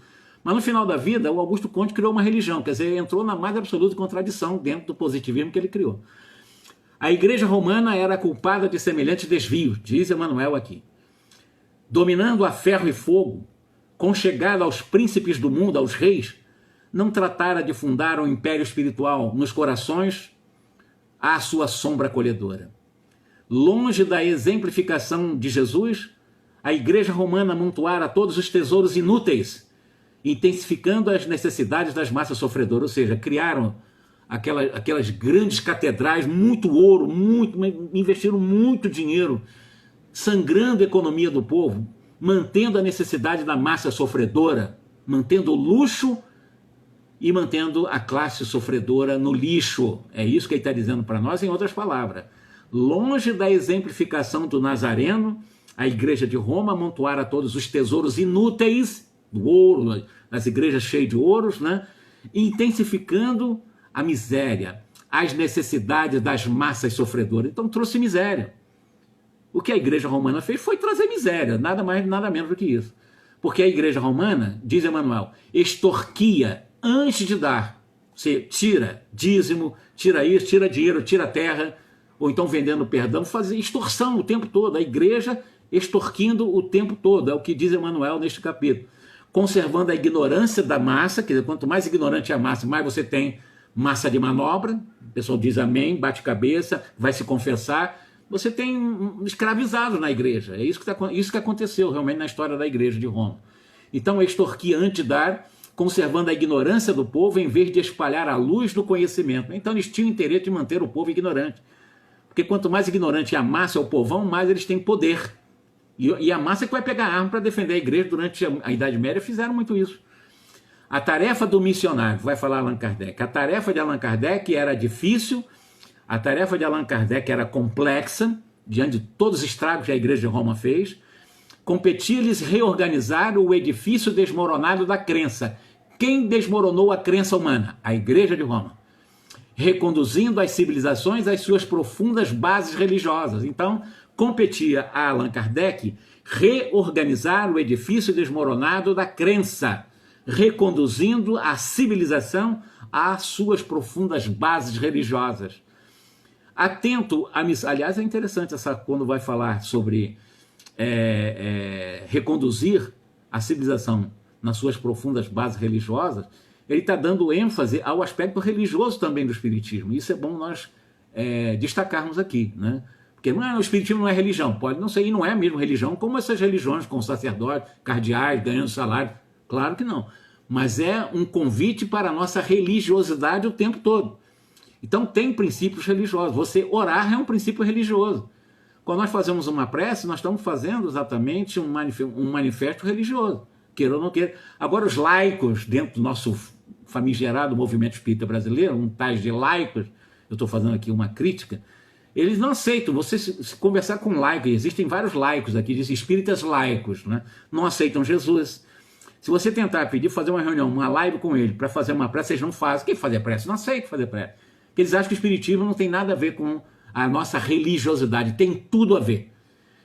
Mas no final da vida, o Augusto Comte criou uma religião, quer dizer, entrou na mais absoluta contradição dentro do positivismo que ele criou. A Igreja Romana era culpada de semelhantes desvios, diz Emmanuel aqui. Dominando a ferro e fogo, conchegada aos príncipes do mundo, aos reis, não tratara de fundar um império espiritual nos corações à sua sombra acolhedora. Longe da exemplificação de Jesus, a Igreja Romana amontoara todos os tesouros inúteis, intensificando as necessidades das massas sofredoras, ou seja, criaram aquelas grandes catedrais, muito ouro, investiram muito dinheiro, sangrando a economia do povo, mantendo a necessidade da massa sofredora, mantendo o luxo e mantendo a classe sofredora no lixo. É isso que ele está dizendo para nós, em outras palavras. Longe da exemplificação do Nazareno, a Igreja de Roma amontoara todos os tesouros inúteis do ouro, nas igrejas cheias de ouros, né? Intensificando a miséria, as necessidades das massas sofredoras. Então trouxe miséria. O que a Igreja Romana fez foi trazer miséria, nada mais, nada menos do que isso. Porque a Igreja Romana, diz Emmanuel, extorquia antes de dar. Você tira dízimo, tira isso, tira dinheiro, tira terra, ou então vendendo perdão, fazia extorsão o tempo todo. A Igreja extorquindo o tempo todo, é o que diz Emmanuel neste capítulo. Conservando a ignorância da massa, quer dizer, quanto mais ignorante é a massa, mais você tem massa de manobra, o pessoal diz amém, bate cabeça, vai se confessar, você tem escravizado na igreja. É isso que aconteceu realmente na história da Igreja de Roma. Então, extorquia antes de dar, conservando a ignorância do povo, em vez de espalhar a luz do conhecimento. Então, eles tinham interesse de manter o povo ignorante. Porque quanto mais ignorante a massa, o povão, mais eles têm poder. E a massa que vai pegar arma para defender a igreja durante a Idade Média fizeram muito isso. A tarefa do missionário, vai falar Allan Kardec, a tarefa de Allan Kardec era difícil, a tarefa de Allan Kardec era complexa, diante de todos os estragos que a Igreja de Roma fez. Competia-lhes reorganizar o edifício desmoronado da crença. Quem desmoronou a crença humana? A Igreja de Roma. Reconduzindo as civilizações às suas profundas bases religiosas. Então, competia a Allan Kardec reorganizar o edifício desmoronado da crença, reconduzindo a civilização às suas profundas bases religiosas. Atento a missão. Aliás, é interessante quando vai falar sobre reconduzir a civilização nas suas profundas bases religiosas, ele está dando ênfase ao aspecto religioso também do Espiritismo. Isso é bom nós destacarmos aqui, né? Porque o Espiritismo não é religião, pode não ser, e não é mesmo religião, como essas religiões com sacerdotes, cardeais, ganhando salário, claro que não. Mas é um convite para a nossa religiosidade o tempo todo. Então tem princípios religiosos. Você orar é um princípio religioso. Quando nós fazemos uma prece, nós estamos fazendo exatamente um manifesto religioso, queira ou não queira. Agora os laicos, dentro do nosso famigerado movimento espírita brasileiro, um tais de laicos, eu estou fazendo aqui uma crítica, eles não aceitam você se conversar com laicos. Existem vários laicos aqui, dizem espíritas laicos, né? Não aceitam Jesus. Se você tentar pedir, fazer uma reunião, uma live com ele, para fazer uma prece, eles não fazem. Quem fazer prece? Não aceita fazer prece. Porque eles acham que o Espiritismo não tem nada a ver com a nossa religiosidade. Tem tudo a ver.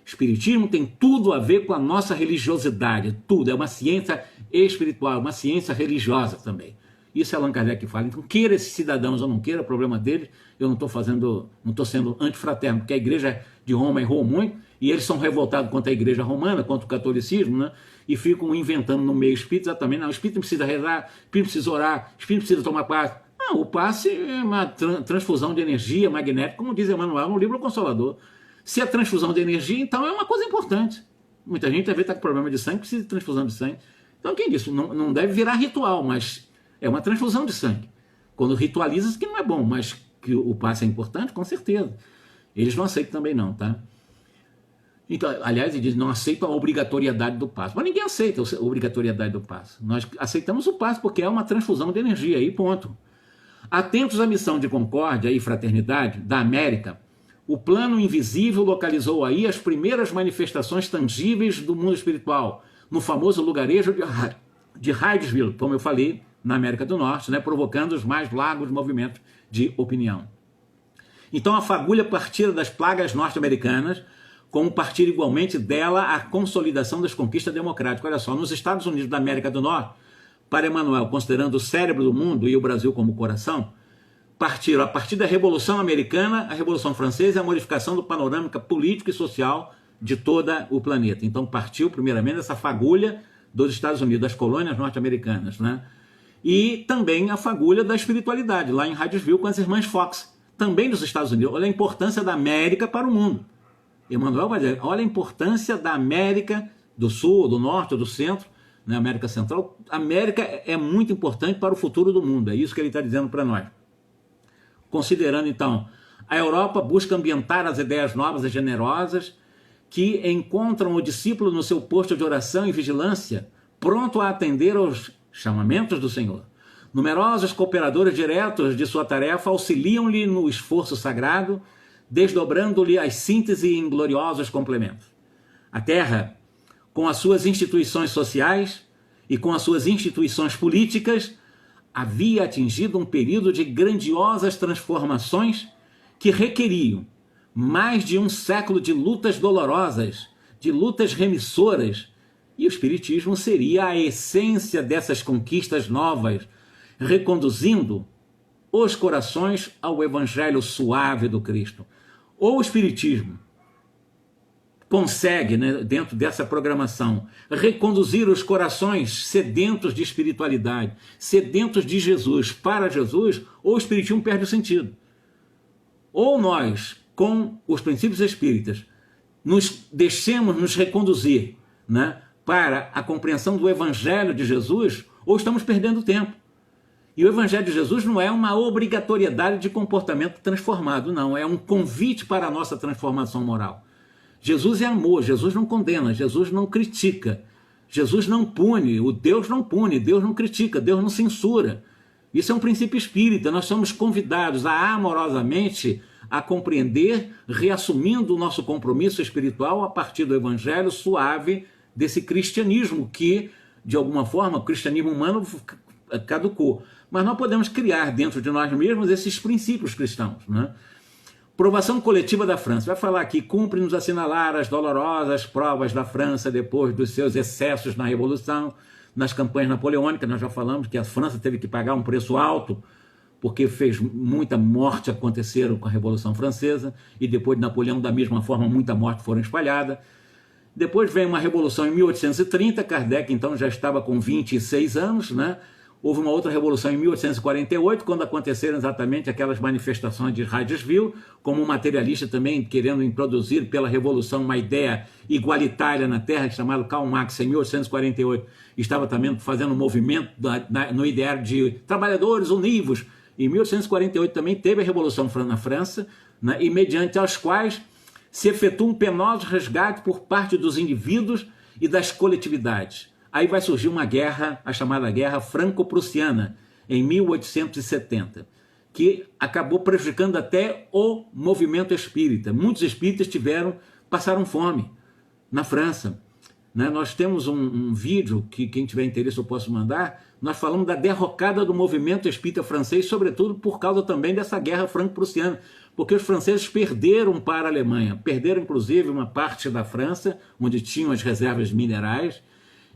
Espiritismo tem tudo a ver com a nossa religiosidade. Tudo. É uma ciência espiritual, uma ciência religiosa também. Isso é Allan Kardec que fala. Então, queira esses cidadãos ou não queira, problema deles. Eu não estou sendo antifraterno, porque a Igreja de Roma errou muito, e eles são revoltados contra a Igreja Romana, contra o catolicismo, né? E ficam inventando no meio espírita exatamente. Não, o espírito não precisa rezar, o espírito precisa orar, o espírito precisa tomar passe. Não, o passe é uma transfusão de energia magnética, como diz Emmanuel no livro Consolador. Se é transfusão de energia, então é uma coisa importante. Muita gente às vezes está com problema de sangue, precisa de transfusão de sangue. Então quem disse? Não deve virar ritual, mas é uma transfusão de sangue. Quando ritualiza, que não é bom, mas que o passe é importante, com certeza. Eles não aceitam também não, tá? Então, aliás, eles não aceitam a obrigatoriedade do passe. Mas ninguém aceita a obrigatoriedade do passe. Nós aceitamos o passe porque é uma transfusão de energia, aí ponto. Atentos à missão de concórdia e fraternidade da América, o plano invisível localizou aí as primeiras manifestações tangíveis do mundo espiritual, no famoso lugarejo de Hydesville, como eu falei, na América do Norte, né, provocando os mais largos movimentos de opinião. Então a fagulha partida das plagas norte-americanas como partir igualmente dela a consolidação das conquistas democráticas. Olha só, nos Estados Unidos da América do Norte, para Emmanuel, considerando o cérebro do mundo e o Brasil como coração, partiram a partir da Revolução Americana, a Revolução Francesa e a modificação do panorâmica político e social de todo o planeta. Então partiu primeiramente essa fagulha dos Estados Unidos, das colônias norte-americanas, né? E também a fagulha da espiritualidade, lá em Hydesville com as irmãs Fox, também dos Estados Unidos. Olha a importância da América para o mundo. Emmanuel vai dizer, olha a importância da América do Sul, do Norte, do Centro, né, América Central. A América é muito importante para o futuro do mundo, é isso que ele está dizendo para nós. Considerando, então, a Europa busca ambientar as ideias novas e generosas que encontram o discípulo no seu posto de oração e vigilância, pronto a atender aos chamamentos do Senhor. Numerosos cooperadores diretos de sua tarefa auxiliam-lhe no esforço sagrado, desdobrando-lhe as sínteses em gloriosos complementos. A Terra, com as suas instituições sociais e com as suas instituições políticas, havia atingido um período de grandiosas transformações que requeriam mais de um século de lutas dolorosas, de lutas remissoras, e o Espiritismo seria a essência dessas conquistas novas, reconduzindo os corações ao Evangelho suave do Cristo. Ou o Espiritismo consegue, né, dentro dessa programação, reconduzir os corações sedentos de espiritualidade, sedentos de Jesus para Jesus, ou o Espiritismo perde o sentido. Ou nós, com os princípios espíritas, nos deixemos nos reconduzir, né, para a compreensão do Evangelho de Jesus, ou estamos perdendo tempo. E o Evangelho de Jesus não é uma obrigatoriedade de comportamento transformado, não. É um convite para a nossa transformação moral. Jesus é amor, Jesus não condena, Jesus não critica, Jesus não pune, o Deus não pune, Deus não critica, Deus não censura. Isso é um princípio espírita, nós somos convidados a amorosamente a compreender, reassumindo o nosso compromisso espiritual a partir do Evangelho suave desse cristianismo que, de alguma forma, o cristianismo humano caducou. Mas nós podemos criar dentro de nós mesmos esses princípios cristãos, né? Provação coletiva da França. Vai falar aqui, cumpre-nos assinalar as dolorosas provas da França depois dos seus excessos na Revolução, nas campanhas napoleônicas. Nós já falamos que a França teve que pagar um preço alto, porque fez muita morte acontecer com a Revolução Francesa, e depois de Napoleão, da mesma forma, muita morte foram espalhada. Depois vem uma revolução em 1830, Kardec então já estava com 26 anos, né? Houve uma outra revolução em 1848, quando aconteceram exatamente aquelas manifestações de Hydesville, como um materialista também querendo introduzir pela revolução uma ideia igualitária na Terra, chamado Karl Marx, em 1848, estava também fazendo um movimento no ideário de trabalhadores univos. Em 1848 também teve a Revolução na França, né, e mediante as quais se efetua um penoso resgate por parte dos indivíduos e das coletividades. Aí vai surgir uma guerra, a chamada Guerra Franco-Prussiana, em 1870, que acabou prejudicando até o movimento espírita. Muitos espíritas passaram fome na França, né? Nós temos um vídeo que quem tiver interesse eu posso mandar. Nós falamos da derrocada do movimento espírita francês, sobretudo por causa também dessa guerra franco-prussiana, porque os franceses perderam para a Alemanha, perderam inclusive uma parte da França, onde tinham as reservas minerais,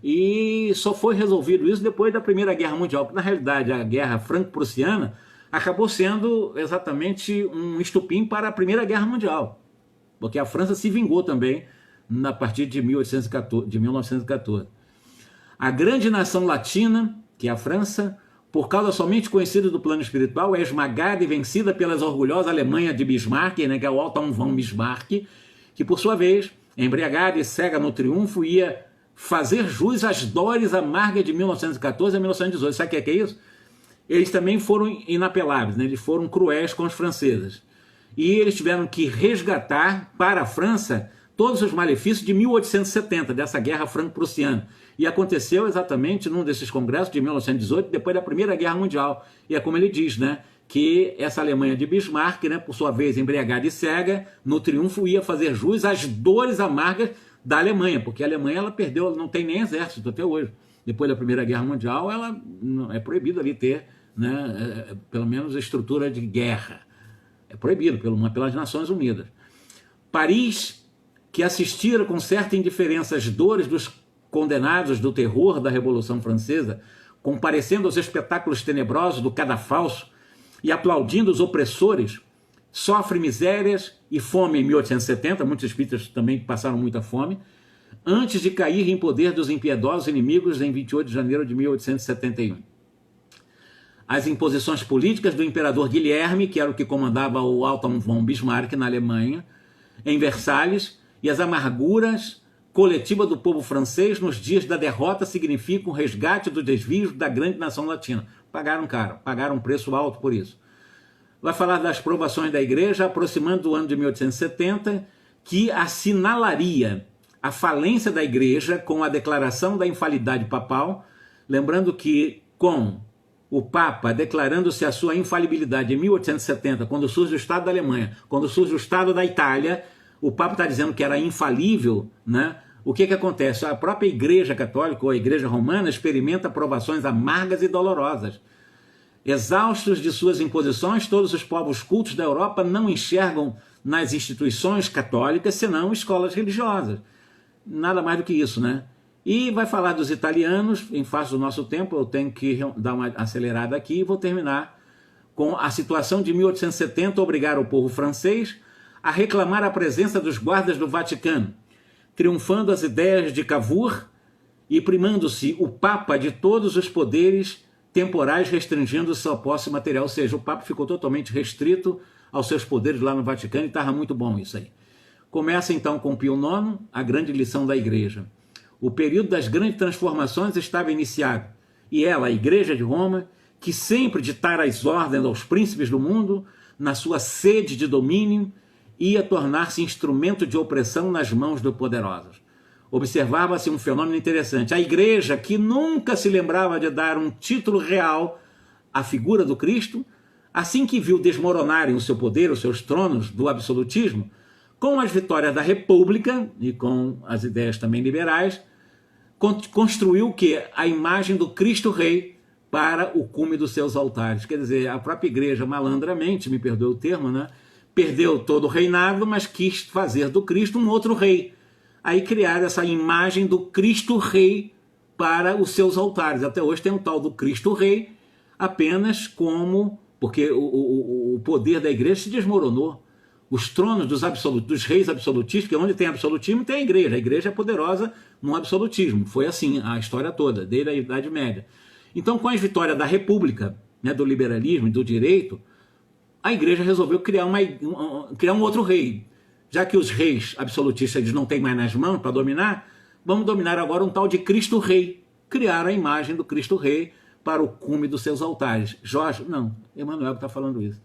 e só foi resolvido isso depois da Primeira Guerra Mundial, que na realidade a Guerra Franco-Prussiana acabou sendo exatamente um estupim para a Primeira Guerra Mundial, porque a França se vingou também a partir de 1914. A grande nação latina, que é a França, por causa somente conhecida do plano espiritual, é esmagada e vencida pelas orgulhosas Alemanha de Bismarck, né, que é o Otto von Bismarck, que por sua vez, embriagada e cega no triunfo, ia fazer jus às dores amargas de 1914 a 1918. Sabe o que é isso? Eles também foram inapeláveis, né? Eles foram cruéis com os franceses. E eles tiveram que resgatar para a França todos os malefícios de 1870, dessa guerra franco-prussiana. E aconteceu exatamente num desses congressos de 1918, depois da Primeira Guerra Mundial. E é como ele diz, né? Que essa Alemanha de Bismarck, né, por sua vez embriagada e cega, no triunfo ia fazer jus às dores amargas da Alemanha, porque a Alemanha ela perdeu, ela não tem nem exército até hoje. Depois da Primeira Guerra Mundial, ela é proibido ali ter, né, pelo menos a estrutura de guerra. É proibido pelas Nações Unidas. Paris, que assistira com certa indiferença às dores dos condenados do terror da Revolução Francesa, comparecendo aos espetáculos tenebrosos do cadafalso e aplaudindo os opressores, sofre misérias e fome em 1870, muitos espíritas também passaram muita fome, antes de cair em poder dos impiedosos inimigos em 28 de janeiro de 1871. As imposições políticas do imperador Guilherme, que era o que comandava o Otto von Bismarck na Alemanha, em Versalhes, e as amarguras coletivas do povo francês nos dias da derrota significam o resgate dos desvios da grande nação latina. Pagaram caro, pagaram um preço alto por isso. Vai falar das provações da igreja, aproximando do ano de 1870, que assinalaria a falência da igreja com a declaração da infalidade papal, lembrando que com o Papa declarando-se a sua infalibilidade em 1870, quando surge o Estado da Alemanha, quando surge o Estado da Itália, o Papa está dizendo que era infalível, né? O que acontece? A própria Igreja Católica ou a Igreja Romana experimenta provações amargas e dolorosas. Exaustos de suas imposições, todos os povos cultos da Europa não enxergam nas instituições católicas senão escolas religiosas. Nada mais do que isso, né? E vai falar dos italianos, em face do nosso tempo, eu tenho que dar uma acelerada aqui e vou terminar com a situação de 1870, obrigar o povo francês a reclamar a presença dos guardas do Vaticano, triunfando as ideias de Cavour e primando-se o Papa de todos os poderes temporais, restringindo sua posse material, ou seja, o Papa ficou totalmente restrito aos seus poderes lá no Vaticano e estava muito bom isso aí. Começa então com Pio IX, a grande lição da igreja. O período das grandes transformações estava iniciado, e ela, a Igreja de Roma, que sempre ditara as ordens aos príncipes do mundo, na sua sede de domínio, ia tornar-se instrumento de opressão nas mãos dos poderosos. Observava-se um fenômeno interessante. A igreja, que nunca se lembrava de dar um título real à figura do Cristo, assim que viu desmoronarem o seu poder, os seus tronos do absolutismo, com as vitórias da República e com as ideias também liberais, construiu o quê? A imagem do Cristo Rei para o cume dos seus altares. Quer dizer, a própria igreja, malandramente, me perdoe o termo, né? Perdeu todo o reinado, mas quis fazer do Cristo um outro rei. Aí criaram essa imagem do Cristo Rei para os seus altares. Até hoje tem o tal do Cristo Rei, apenas como... Porque o poder da igreja se desmoronou. Os tronos dos reis absolutistas, que onde tem absolutismo tem a igreja. A igreja é poderosa no absolutismo. Foi assim a história toda, desde a Idade Média. Então, com as vitórias da República, né, do liberalismo e do direito, a igreja resolveu criar um outro rei. Já que os reis absolutistas eles não têm mais nas mãos para dominar, vamos dominar agora um tal de Cristo Rei. Criaram a imagem do Cristo Rei para o cume dos seus altares. Jorge? Não, Emmanuel está falando isso.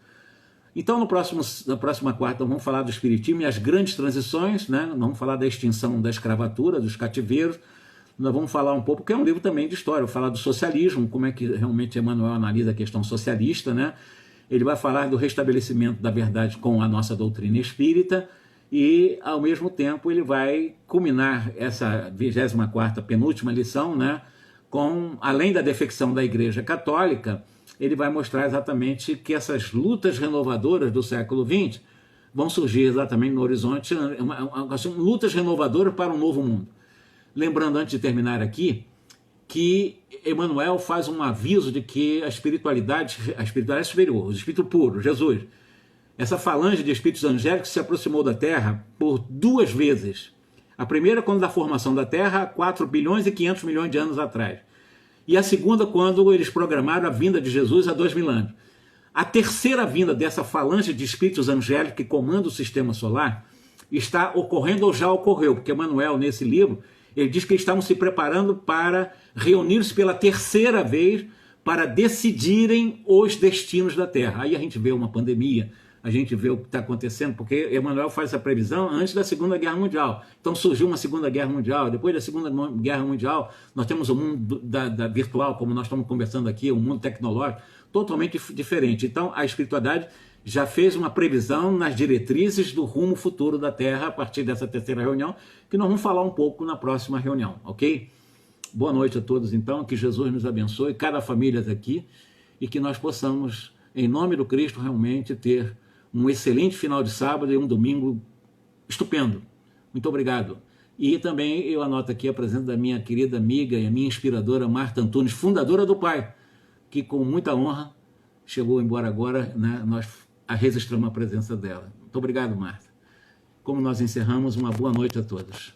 Então, na próxima quarta, vamos falar do Espiritismo e as grandes transições, né? Nós vamos falar da extinção da escravatura, dos cativeiros. Nós vamos falar um pouco, porque é um livro também de história, vou falar do socialismo, como é que realmente Emmanuel analisa a questão socialista, né? Ele vai falar do restabelecimento da verdade com a nossa doutrina espírita e, ao mesmo tempo, ele vai culminar essa 24ª penúltima lição, né? Com, além da defecção da Igreja Católica, ele vai mostrar exatamente que essas lutas renovadoras do século XX vão surgir exatamente no horizonte, lutas renovadoras para um novo mundo. Lembrando, antes de terminar aqui, que Emmanuel faz um aviso de que a espiritualidade superior, o espírito puro, Jesus, essa falange de espíritos angélicos se aproximou da Terra por 2 vezes. A primeira, quando da formação da Terra, 4 bilhões e 500 milhões de anos atrás. E a segunda, quando eles programaram a vinda de Jesus há 2000 anos. A terceira vinda dessa falange de espíritos angélicos que comanda o sistema solar está ocorrendo ou já ocorreu, porque Emmanuel, nesse livro, ele diz que eles estavam se preparando para reunir-se pela terceira vez para decidirem os destinos da Terra. Aí a gente vê uma pandemia, a gente vê o que está acontecendo, porque Emmanuel faz essa previsão antes da Segunda Guerra Mundial. Então surgiu uma Segunda Guerra Mundial, depois da Segunda Guerra Mundial nós temos o mundo da virtual, como nós estamos conversando aqui, o mundo tecnológico, totalmente diferente. Então a espiritualidade já fez uma previsão nas diretrizes do rumo futuro da Terra a partir dessa terceira reunião, que nós vamos falar um pouco na próxima reunião, ok? Boa noite a todos, então, que Jesus nos abençoe, cada família aqui, e que nós possamos, em nome do Cristo, realmente ter um excelente final de sábado e um domingo estupendo, Muito obrigado. E também eu anoto aqui a presença da minha querida amiga e a minha inspiradora, Marta Antunes, fundadora do PAI, que com muita honra chegou embora agora, né? Nós registramos a presença dela. Muito obrigado, Marta. Como nós encerramos, uma boa noite a todos.